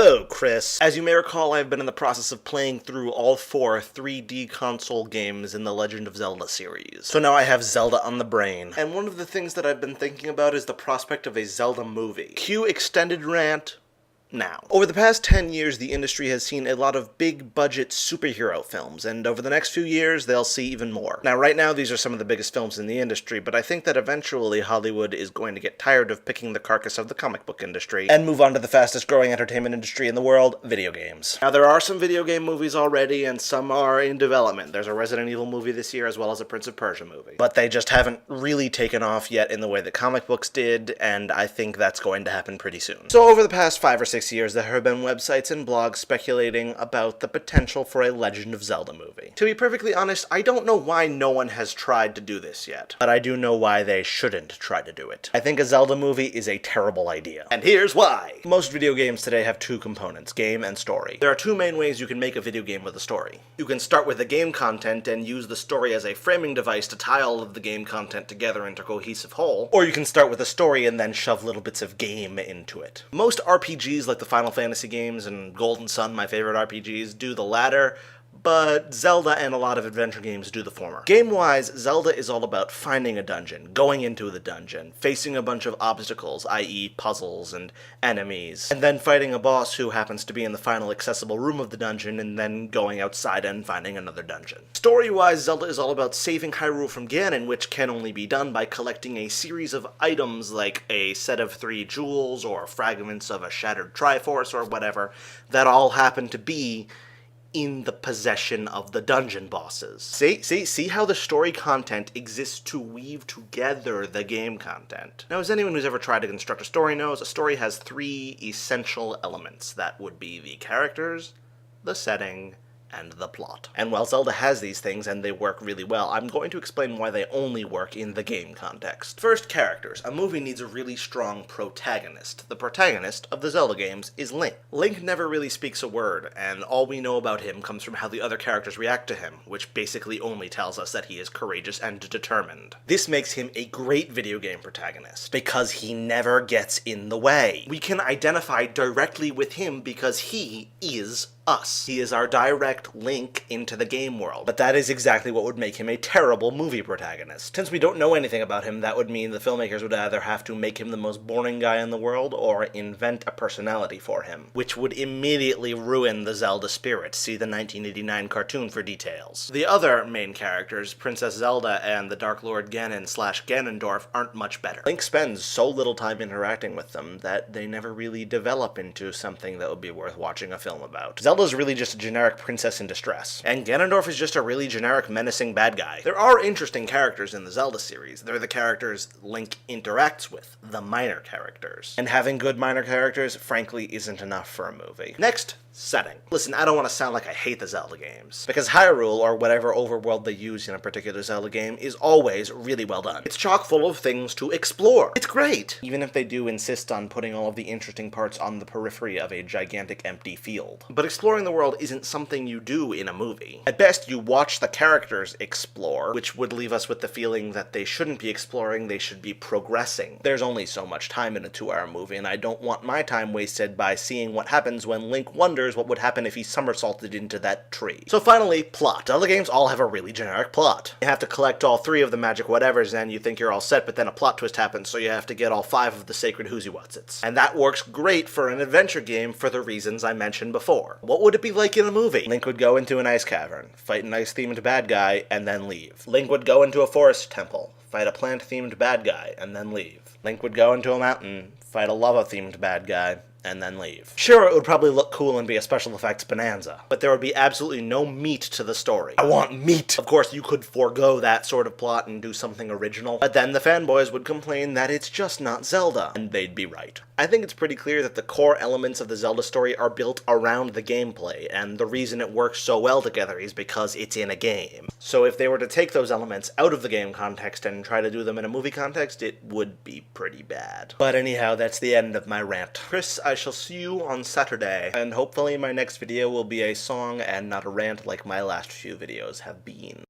Hello, Chris. As you may recall, I've been in the process of playing through all 4 3D console games in the Legend of Zelda series. So now I have Zelda on the brain. And one of the things that I've been thinking about is the prospect of a Zelda movie. Cue extended rant now. Over the past 10 years, the industry has seen a lot of big-budget superhero films, and over the next few years, they'll see even more. Now, right now, these are some of the biggest films in the industry, but I think that eventually Hollywood is going to get tired of picking the carcass of the comic book industry and move on to the fastest-growing entertainment industry in the world, video games. Now, there are some video game movies already, and some are in development. There's a Resident Evil movie this year, as well as a Prince of Persia movie. But they just haven't really taken off yet in the way that comic books did, and I think that's going to happen pretty soon. So over the past 5 or 6 years, there have been websites and blogs speculating about the potential for a Legend of Zelda movie. To be perfectly honest, I don't know why no one has tried to do this yet, but I do know why they shouldn't try to do it. I think a Zelda movie is a terrible idea. And here's why! Most video games today have 2 components, game and story. There are 2 main ways you can make a video game with a story. You can start with the game content and use the story as a framing device to tie all of the game content together into a cohesive whole, or you can start with a story and then shove little bits of game into it. Most RPGs, like the Final Fantasy games and Golden Sun, my favorite RPGs, do the latter, but Zelda and a lot of adventure games do the former. Game-wise, Zelda is all about finding a dungeon, going into the dungeon, facing a bunch of obstacles, i.e. puzzles and enemies, and then fighting a boss who happens to be in the final accessible room of the dungeon, and then going outside and finding another dungeon. Story-wise, Zelda is all about saving Hyrule from Ganon, which can only be done by collecting a series of items like a set of 3 jewels or fragments of a shattered Triforce or whatever that all happen to be in the possession of the dungeon bosses. See how the story content exists to weave together the game content. Now, as anyone who's ever tried to construct a story knows, a story has 3 essential elements. That would be the characters, the setting, and the plot. And while Zelda has these things, and they work really well, I'm going to explain why they only work in the game context. First, characters. A movie needs a really strong protagonist. The protagonist of the Zelda games is Link. Link never really speaks a word, and all we know about him comes from how the other characters react to him, which basically only tells us that he is courageous and determined. This makes him a great video game protagonist, because he never gets in the way. We can identify directly with him because he is us. He is our direct link into the game world. But that is exactly what would make him a terrible movie protagonist. Since we don't know anything about him, that would mean the filmmakers would either have to make him the most boring guy in the world or invent a personality for him, which would immediately ruin the Zelda spirit. See the 1989 cartoon for details. The other main characters, Princess Zelda and the Dark Lord Ganon/Ganondorf, aren't much better. Link spends so little time interacting with them that they never really develop into something that would be worth watching a film about. Zelda's really just a generic princess in distress, and Ganondorf is just a really generic menacing bad guy. There are interesting characters in the Zelda series. They're the characters Link interacts with, the minor characters. And having good minor characters, frankly, isn't enough for a movie. Next, setting. Listen, I don't want to sound like I hate the Zelda games, because Hyrule, or whatever overworld they use in a particular Zelda game, is always really well done. It's chock full of things to explore. It's great! Even if they do insist on putting all of the interesting parts on the periphery of a gigantic empty field. But exploring the world isn't something you do in a movie. At best, you watch the characters explore, which would leave us with the feeling that they shouldn't be exploring, they should be progressing. There's only so much time in a 2-hour movie, and I don't want my time wasted by seeing what happens when Link wonders what would happen if he somersaulted into that tree. So finally, plot. Zelda games all have a really generic plot. You have to collect all 3 of the magic whatevers and you think you're all set, but then a plot twist happens, so you have to get all 5 of the sacred whoosy-whatsits. And that works great for an adventure game for the reasons I mentioned before. What would it be like in a movie? Link would go into an ice cavern, fight an ice-themed bad guy, and then leave. Link would go into a forest temple, fight a plant-themed bad guy, and then leave. Link would go into a mountain, fight a lava-themed bad guy, and then leave. Sure, it would probably look cool and be a special effects bonanza, but there would be absolutely no meat to the story. I want meat! Of course, you could forego that sort of plot and do something original, but then the fanboys would complain that it's just not Zelda, and they'd be right. I think it's pretty clear that the core elements of the Zelda story are built around the gameplay, and the reason it works so well together is because it's in a game. So if they were to take those elements out of the game context and try to do them in a movie context, it would be pretty bad. But anyhow, that's the end of my rant. Chris, I shall see you on Saturday, and hopefully my next video will be a song and not a rant like my last few videos have been.